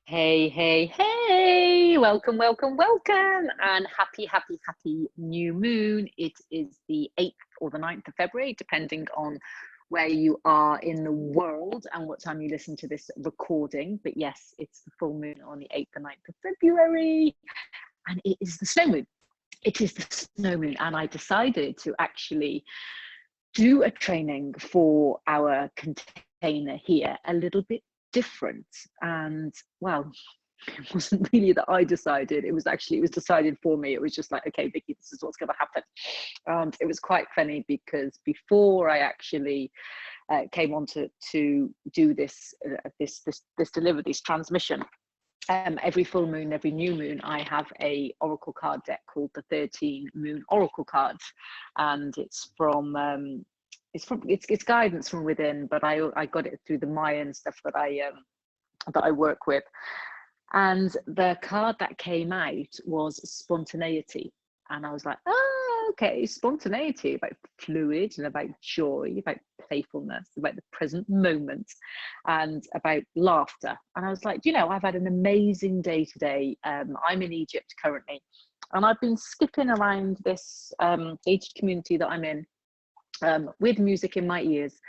Hey, hey, hey, welcome, welcome, welcome, and happy, happy, happy new moon. It is the 8th or the 9th of February, depending on where you are in the world and what time you listen to this recording. But yes, it's the full moon on the 8th and 9th of February, and it is the snow moon. It is the snow moon, and I decided to actually do a training for our container here a little bit different. And well, it wasn't really that I decided, it was decided for me. It was just like, okay, Vicky, this is what's going to happen. And it was quite funny because before I actually came on to do this transmission, every full moon, every new moon, I have a oracle card deck called the 13 Moon Oracle Cards, and it's guidance from within, but I got it through the Mayan stuff that I work with. And the card that came out was spontaneity, and I was like, oh, okay, spontaneity, about fluid and about joy, about playfulness, about the present moment, and about laughter. And I was like, I've had an amazing day today. I'm in Egypt currently, and I've been skipping around this gated community that I'm in, with music in my ears,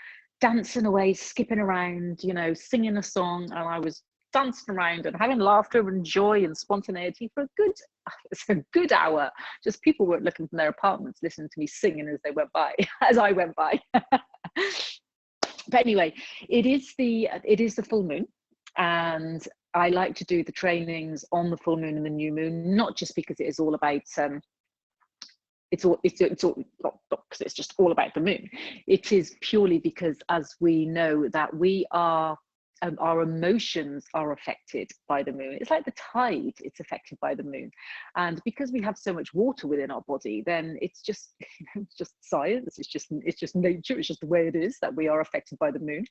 dancing away, skipping around, singing a song. And I was dancing around and having laughter and joy and spontaneity for it's a good hour. Just people weren't looking from their apartments, listening to me singing as they went by, as I went by. But anyway, it is the full moon, and I like to do the trainings on the full moon and the new moon, not just because it is all about it's not because it's just all about the moon. It is purely because, as we know, that we are our emotions are affected by the moon. It's like the tide, it's affected by the moon. And because we have so much water within our body, then it's just it's just science, it's just nature, it's just the way it is that we are affected by the moon.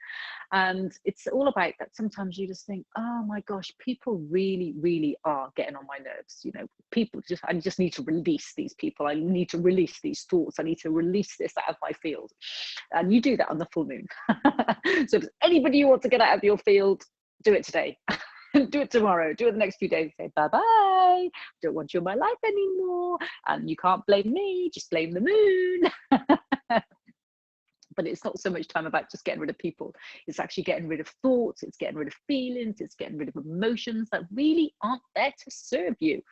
And it's all about that. Sometimes you just think, oh my gosh, people really, really are getting on my nerves. I just need to release these people. I need to release these thoughts. I need to release this out of my field. And you do that on the full moon. So if anybody you want to get out of your field, do it today. Do it tomorrow, do it the next few days. Say bye-bye, don't want you in my life anymore. And you can't blame me, just blame the moon. But it's not so much time about just getting rid of people. It's actually getting rid of thoughts, it's getting rid of feelings, it's getting rid of emotions that really aren't there to serve you.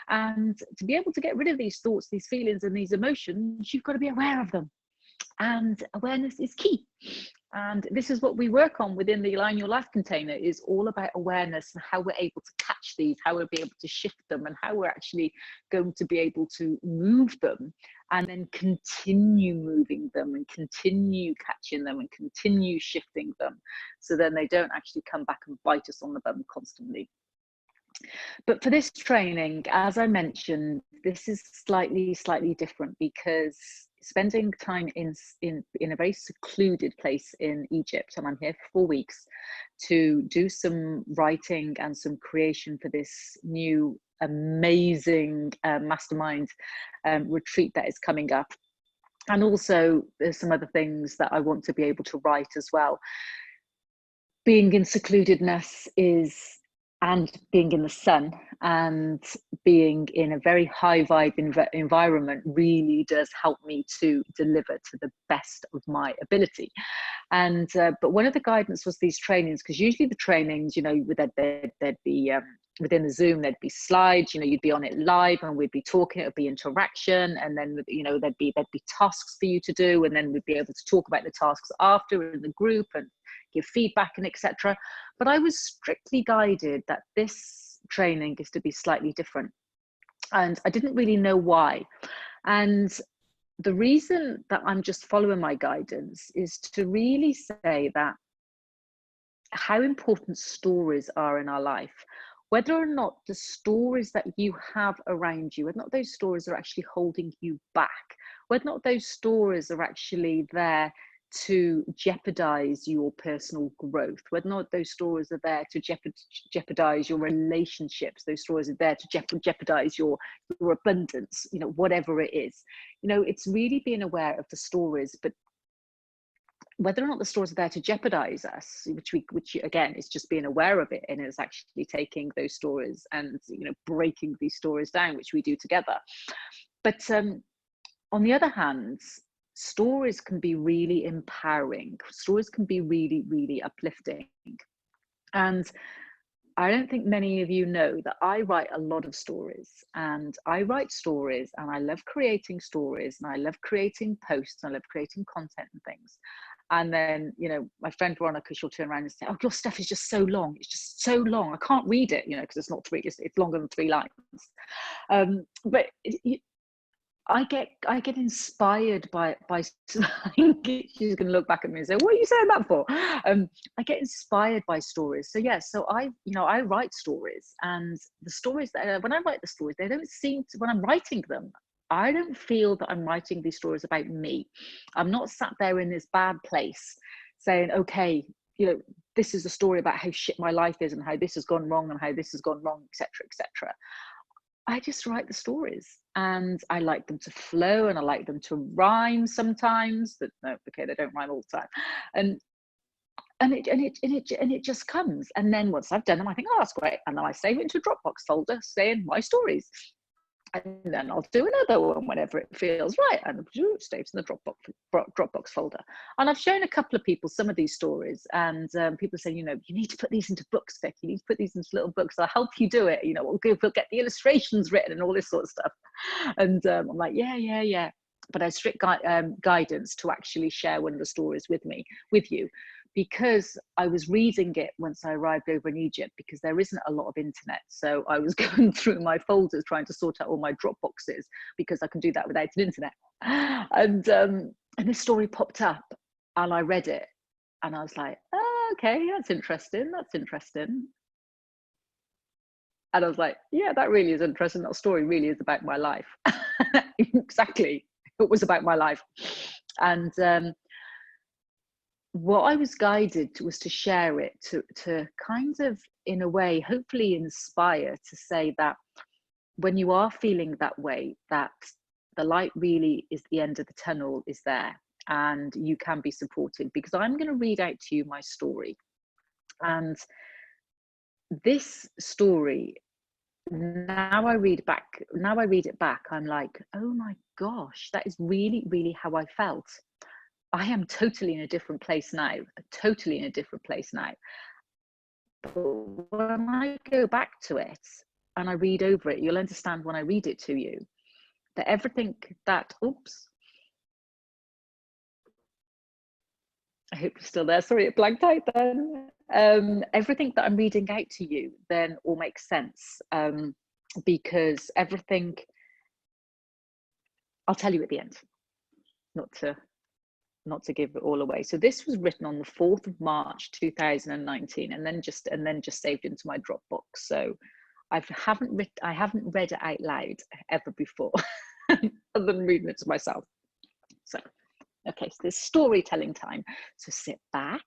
And to be able to get rid of these thoughts, these feelings, and these emotions, you've got to be aware of them. And awareness is key. And this is what we work on within the Align Your Life container, is all about awareness and how we're able to catch these, how we'll be able to shift them, and how we're actually going to be able to move them and then continue moving them and continue catching them and continue shifting them, so then they don't actually come back and bite us on the bum constantly. But for this training, as I mentioned, this is slightly different, because spending time in a very secluded place in Egypt, and I'm here for 4 weeks to do some writing and some creation for this new amazing mastermind retreat that is coming up. And also there's some other things that I want to be able to write as well. Being in secludedness and being in the sun and being in a very high vibe environment really does help me to deliver to the best of my ability. And but one of the guidance was these trainings, because usually the trainings, there'd be within the Zoom, there'd be slides, you'd be on it live and we'd be talking, it would be interaction, and then there'd be tasks for you to do, and then we'd be able to talk about the tasks after in the group and give feedback and etc. But I was strictly guided that this training is to be slightly different, and I didn't really know why. And the reason that I'm just following my guidance is to really say that how important stories are in our life, whether or not the stories that you have around you, whether or not those stories are actually holding you back, whether or not those stories are actually there to jeopardize your personal growth, whether or not those stories are there to jeopardize your relationships, those stories are there to jeopardize your abundance, whatever it is. It's really being aware of the stories, but whether or not the stories are there to jeopardize us, which again is just being aware of it, and is actually taking those stories and, you know, breaking these stories down, which we do together. But on the other hand, stories can be really empowering. Stories can be really, really uplifting. And I don't think many of you know that I write a lot of stories, and I write stories, and I love creating stories, and I love creating posts, and I love creating content and things. And then, you know, my friend Veronica, she'll turn around and say, "Oh, your stuff is just so long. It's just so long. I can't read it, you know, because it's not three, it's longer than 3 lines." But I get inspired by she's going to look back at me and say, "What are you saying that for?" I get inspired by stories. So yeah, so I write stories, and the stories that when I write the stories, they don't seem to, when I'm writing them, I don't feel that I'm writing these stories about me. I'm not sat there in this bad place saying, "Okay, you know, this is a story about how shit my life is and how this has gone wrong and how this has gone wrong, etc., etc." I just write the stories, and I like them to flow, and I like them to rhyme sometimes. But no, okay, they don't rhyme all the time. And it just comes. And then once I've done them, I think, "Oh, that's great." And then I save it into a Dropbox folder saying my stories. And then I'll do another one whenever it feels right, and it stays in the Dropbox folder. And I've shown a couple of people some of these stories, and people say, "You know, you need to put these into books, Vic. You need to put these into little books. I'll help you do it. You know, we'll get the illustrations written and all this sort of stuff." And I'm like, yeah. But I have strict guidance to actually share one of the stories with you, because I was reading it once I arrived over in Egypt, because there isn't a lot of internet. So I was going through my folders trying to sort out all my Dropboxes, because I can do that without an internet. And this story popped up, and I read it, and I was like, "Oh, okay, that's interesting. That's interesting." And I was like, "Yeah, that really is interesting. That story really is about my life." Exactly. It was about my life. And what I was guided to was to share it, to kind of, in a way, hopefully inspire, to say that when you are feeling that way, that the light really is, the end of the tunnel is there, and you can be supported. Because I'm going to read out to you my story. And this story, now I read it back, I'm like, "Oh my gosh, that is really, really how I felt." I am totally in a different place now, totally in a different place now. But when I go back to it and I read over it, you'll understand when I read it to you that everything that, oops, I hope you're still there. Sorry, it blanked out then. Everything that I'm reading out to you then all makes sense, because everything, I'll tell you at the end, not to give it all away. So this was written on the 4th of March 2019, and then just saved into my Dropbox. So I haven't read it out loud ever before, other than reading it to myself. So okay, so there's storytelling time. So sit back,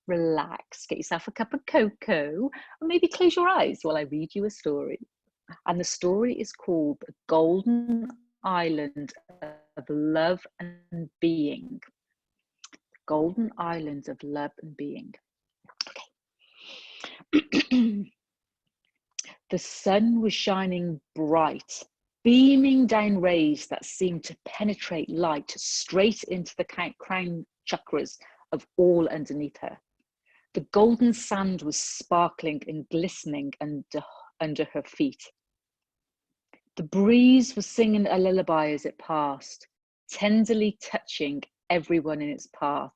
relax, get yourself a cup of cocoa, or maybe close your eyes while I read you a story. And the story is called Golden Island of Love and Being. Golden Islands of Love and Being. Okay. The sun was shining bright, beaming down rays that seemed to penetrate light straight into the crown chakras of all underneath her. The golden sand was sparkling and glistening under her feet. The breeze was singing a lullaby as it passed, tenderly touching everyone in its path,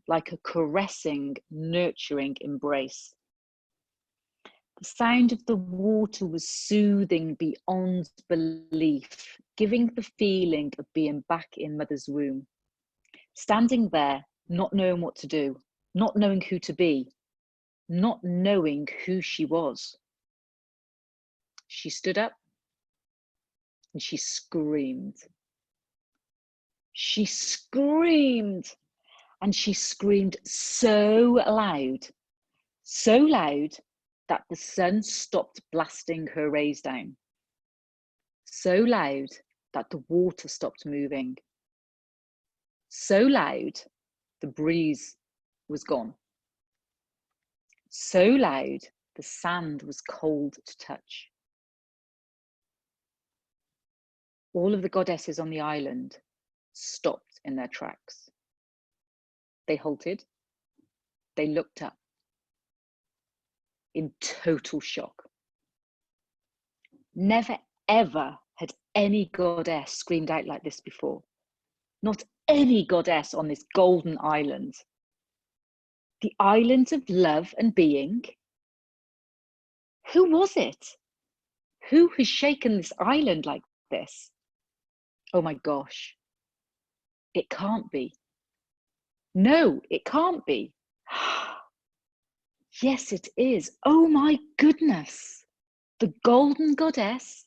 like a caressing, nurturing embrace. The sound of the water was soothing beyond belief, giving the feeling of being back in mother's womb. Standing there, not knowing what to do, not knowing who to be, not knowing who she was. She stood up and she screamed. She screamed, and she screamed so loud that the sun stopped blasting her rays down. So loud that the water stopped moving. So loud The breeze was gone. So loud, the sand was cold to touch. All of the goddesses on the island stopped in their tracks. They halted. They looked up in total shock. Never, ever had any goddess screamed out like this before. Not any goddess on this golden island. The island of love and being. Who was it? Who has shaken this island like this? Oh my gosh. It can't be. No, it can't be. Yes, it is. Oh my goodness. The golden goddess,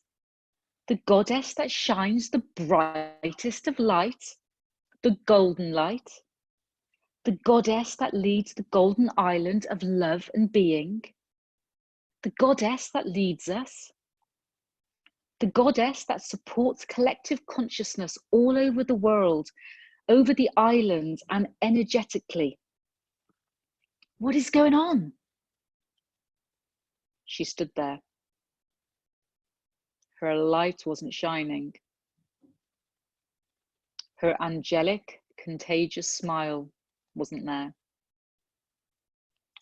the goddess that shines the brightest of light, the golden light, the goddess that leads the golden island of love and being, the goddess that leads us, the goddess that supports collective consciousness all over the world, over the island and energetically. What is going on? She stood there. Her light wasn't shining. Her angelic, contagious smile wasn't there.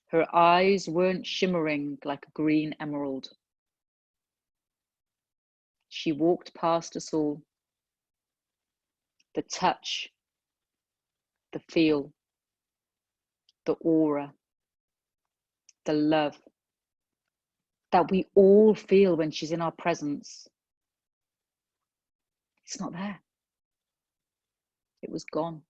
Her eyes weren't shimmering like a green emerald. She walked past us all. The touch, the feel, the aura, the love that we all feel when she's in our presence. It's not there. It was gone.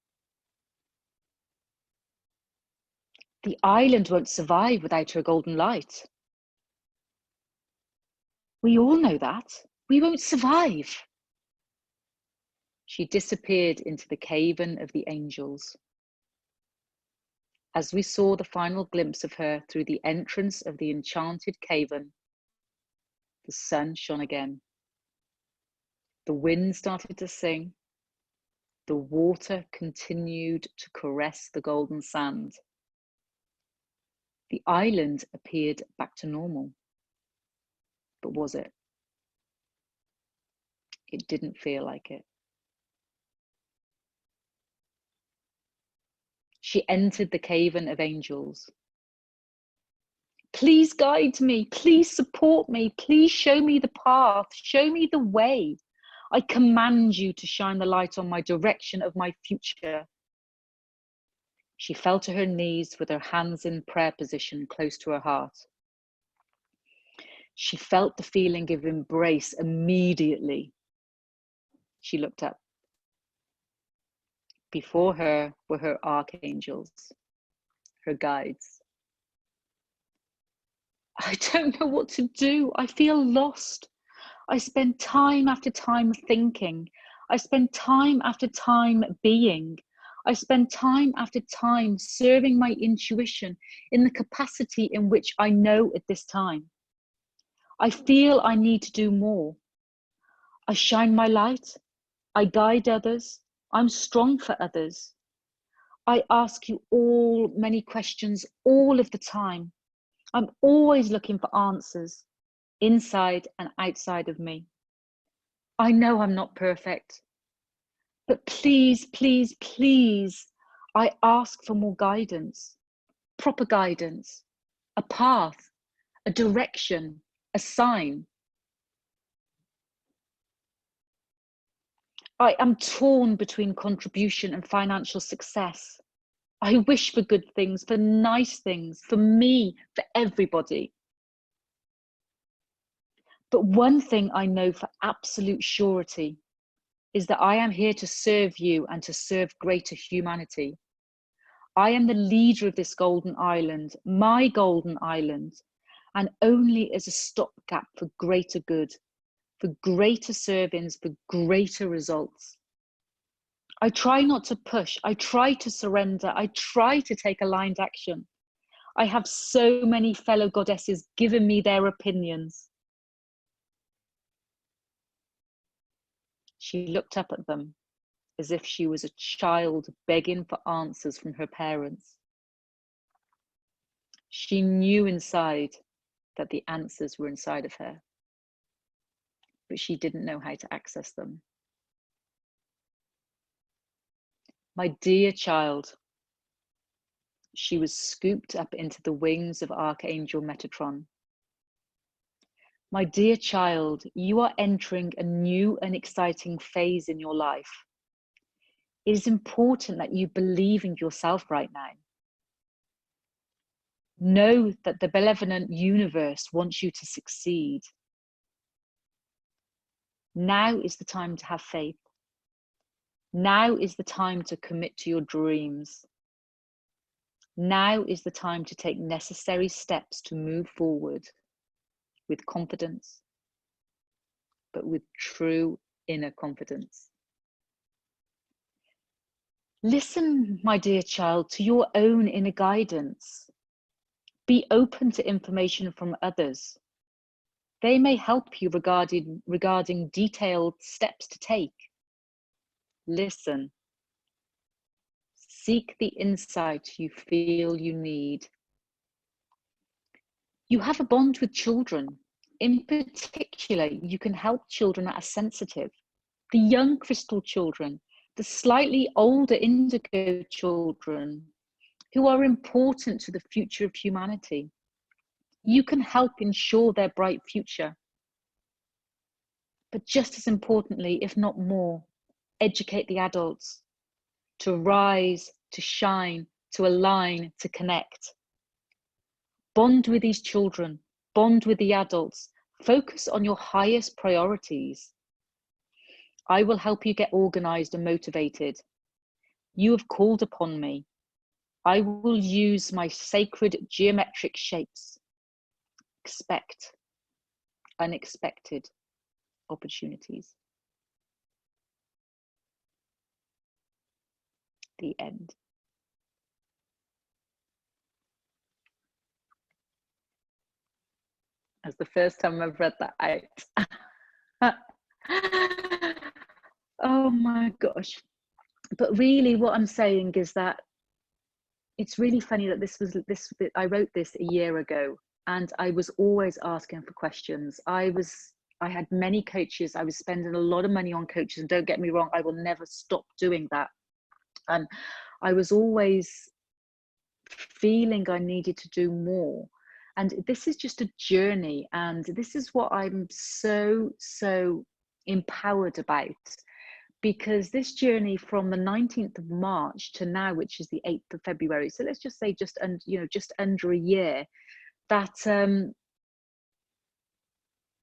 The island won't survive without her golden light. We all know that. We won't survive. She disappeared into the cavern of the angels. As we saw the final glimpse of her through the entrance of the enchanted cavern, the sun shone again. The wind started to sing. The water continued to caress the golden sand. The island appeared back to normal. But was it? It didn't feel like it. She entered the cavern of angels. Please guide me, please support me, please show me the path, show me the way. I command you to shine the light on my direction of my future. She fell to her knees with her hands in prayer position close to her heart. She felt the feeling of embrace immediately. She looked up. Before her were her archangels, her guides. I don't know what to do. I feel lost. I spend time after time thinking. I spend time after time being. I spend time after time serving my intuition in the capacity in which I know at this time. I feel I need to do more. I shine my light. I guide others. I'm strong for others. I ask you all many questions all of the time. I'm always looking for answers inside and outside of me. I know I'm not perfect, but please, please, please, I ask for more guidance, proper guidance, a path, a direction, a sign. I am torn between contribution and financial success. I wish for good things, for nice things, for me, for everybody. But one thing I know for absolute surety is that I am here to serve you and to serve greater humanity. I am the leader of this golden island, my golden island, and only as a stopgap for greater good, for greater servings, for greater results. I try not to push, I try to surrender, I try to take aligned action. I have so many fellow goddesses giving me their opinions. She looked up at them as if she was a child begging for answers from her parents. She knew inside that the answers were inside of her, but she didn't know how to access them. My dear child, she was scooped up into the wings of Archangel Metatron. My dear child, you are entering a new and exciting phase in your life. It is important that you believe in yourself right now. Know that the benevolent universe wants you to succeed. Now is the time to have faith. Now is the time to commit to your dreams. Now is the time to take necessary steps to move forward with confidence, but with true inner confidence. Listen, my dear child, to your own inner guidance. Be open to information from others. They may help you regarding detailed steps to take. Listen. Seek the insight you feel you need. You have a bond with children. In particular, you can help children that are sensitive. The young crystal children, the slightly older indigo children, who are important to the future of humanity. You can help ensure their bright future. But just as importantly, if not more, educate the adults to rise, to shine, to align, to connect. Bond with these children, bond with the adults, focus on your highest priorities. I will help you get organized and motivated. You have called upon me. I will use my sacred geometric shapes. Expect unexpected opportunities. The end. That's the first time I've read that out. Oh my gosh. But really what I'm saying is that it's really funny that I wrote this a year ago, and I was always asking for questions. I had many coaches. I was spending a lot of money on coaches, and don't get me wrong, I will never stop doing that. And I was always feeling I needed to do more. And this is just a journey, and this is what I'm so empowered about, because this journey from the 19th of March to now, which is the 8th of February, so let's just say just under a year, that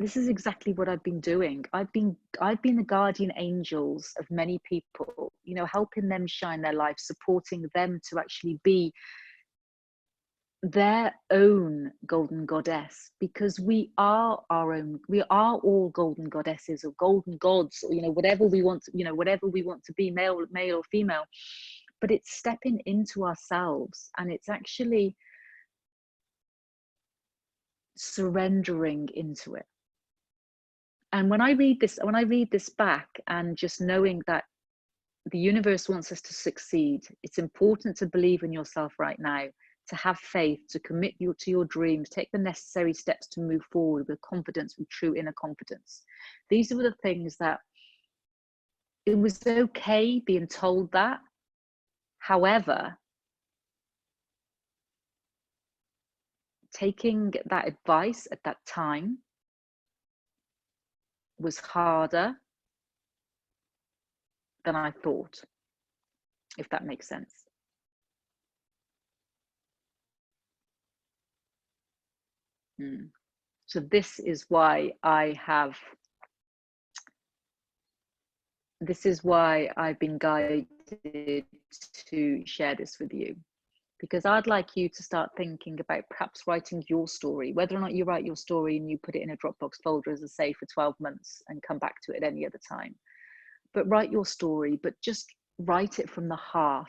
this is exactly what I've been doing. I've been the guardian angels of many people, helping them shine their life, supporting them to actually be their own golden goddess, because we are all golden goddesses or golden gods, or whatever we want to be, male or female. But it's stepping into ourselves, and it's actually surrendering into it. And when I read this back, and just knowing that the universe wants us to succeed, it's important to believe in yourself right now, to have faith, to commit to your dreams, take the necessary steps to move forward with confidence, with true inner confidence. These were the things that it was okay being told that. However, taking that advice at that time was harder than I thought, if that makes sense. So this is why I've been guided to share this with you, because I'd like you to start thinking about perhaps writing your story, whether or not you write your story and you put it in a Dropbox folder, as I say, for 12 months and come back to it at any other time. But write your story, but just write it from the heart,